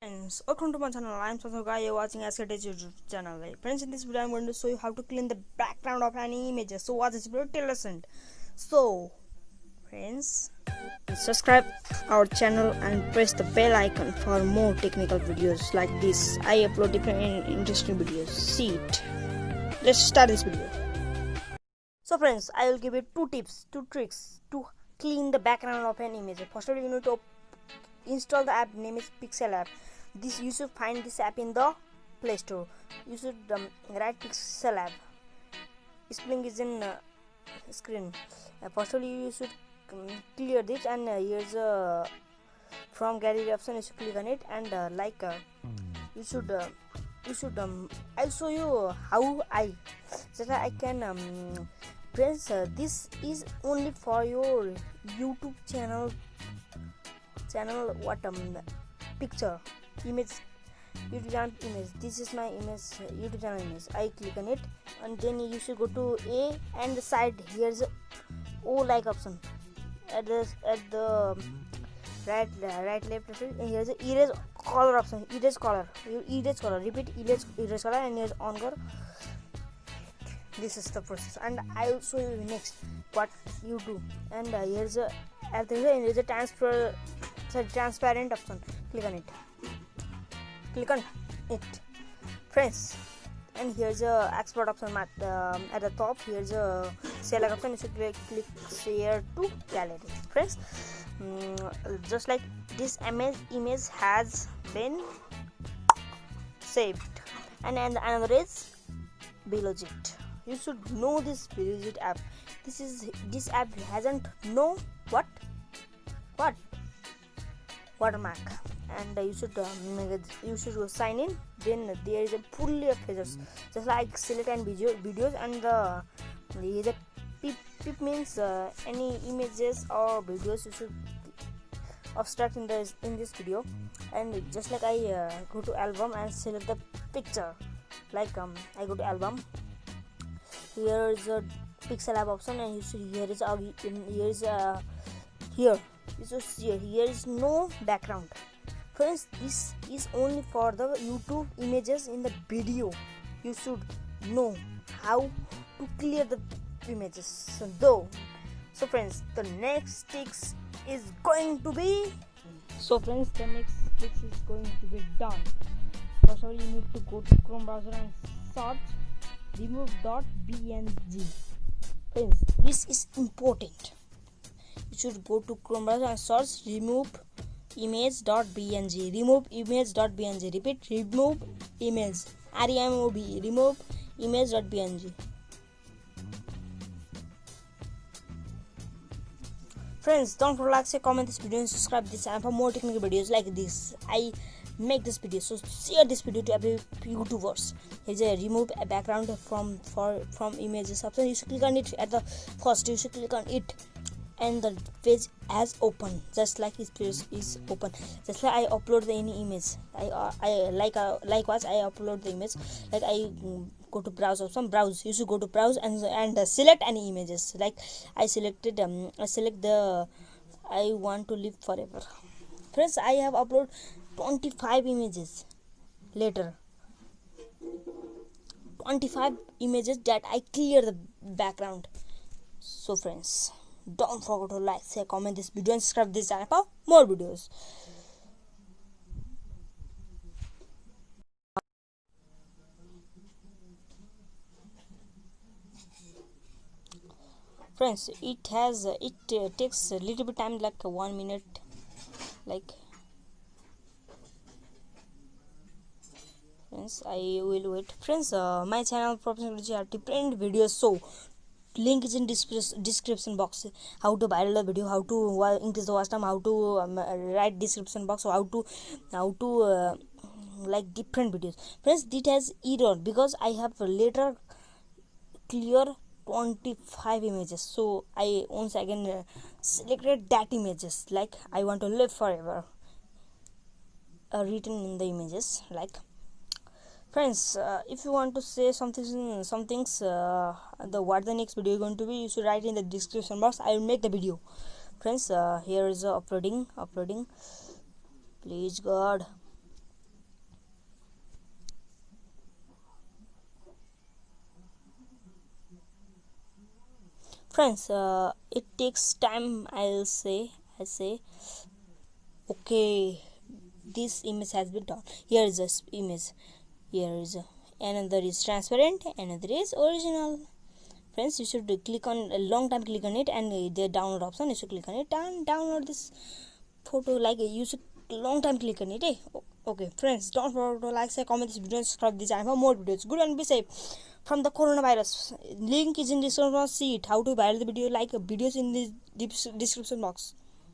Friends, welcome to my channel. I am Santosh Guy. You're watching SKT's YouTube channel. Friends, in this video, I'm going to show you how to clean the background of any images. So watch this video till the end. So, friends, subscribe our channel and press the bell icon for more technical videos like this. I upload different interesting videos. See it. Let's start this video. So, friends, I will give you two tips, two tricks to clean the background of an image. First of all, you need to install the app. Name is Pixel app. This you should find this app in the Play Store. You should write Pixel app. Spelling is in screen. First of all, you should clear this, and here's a from gallery option. You should click on it, and you should I'll show you how I can friends. This is only for your YouTube channel what picture image YouTube channel image. This is my image, YouTube channel image. I click on it, and then you should go to A, and the side here's a O like option at the right left, and here's a erase color option. Erase color, repeat erase color, and here's on color. This is the process, and I'll show you next what you do. And here's a transparent option. Click on it, friends. And here's a export option at the top. Here's a select option. You should click share to gallery, friends. Just like this image has been saved. And another is Below-It. You should know this Below-It app. This app hasn't no watermark, and you should sign in. Then there is a fully of features, just like select and videos, and the pip means any images or videos you should abstract in this video. And just like I go to album and select the picture, like I go to album. Here is a Pixel app option, and you see here is no background. Friends, this is only for the YouTube images. In the video, you should know how to clear the images. So friends, the next tricks is going to be done. First of all, you need to go to Chrome browser and search remove.bng. Friends, this is important. You should go to Chrome browser and search remove image.bng. Remove image.bng. Repeat, remove image. REMOV. Remove image.bng. Friends, don't forget to like, share, comment this video, and subscribe this channel for more technical videos like this. I make this video, so share this video to every YouTubers. Here's a remove a background from images option. You should click on it at the first. You should click on it, and the page has open, just like this page is open. Just like I upload any image, likewise I upload the image. Like I go to browse option, browse. You should go to browse and select any images. Like I selected I select the I want to live forever. Friends, I have uploaded 25 images later. 25 images that I clear the background. So friends, don't forget to like, share, comment this video, and subscribe this channel for more videos. Friends, it takes a little bit time, like 1 minute. Like friends, I will wait. Friends, my channel professionally have different videos, so link is in description box. How to viral the video, how to increase the watch time, how to write description box, how to like different videos. Friends, it has error because I have later clear 25 images, so I once again selected that images. Like I want to live forever, written in the images. Like friends, if you want to say some things what the next video is going to be, you should write in the description box. I will make the video. Friends, here is uploading. Please God. Friends, it takes time. I say okay, this image has been done. Here is this image. Here is another is transparent, another is original. Friends, you should click on a long time, click on it, and the download option, you should click on it and download this photo. Like you should long time click on it. Okay friends, don't forget to like, share, comment this video, and subscribe this channel for more videos. Good and be safe from the coronavirus. Link is in description. See it how to viral the video, like videos in the description box.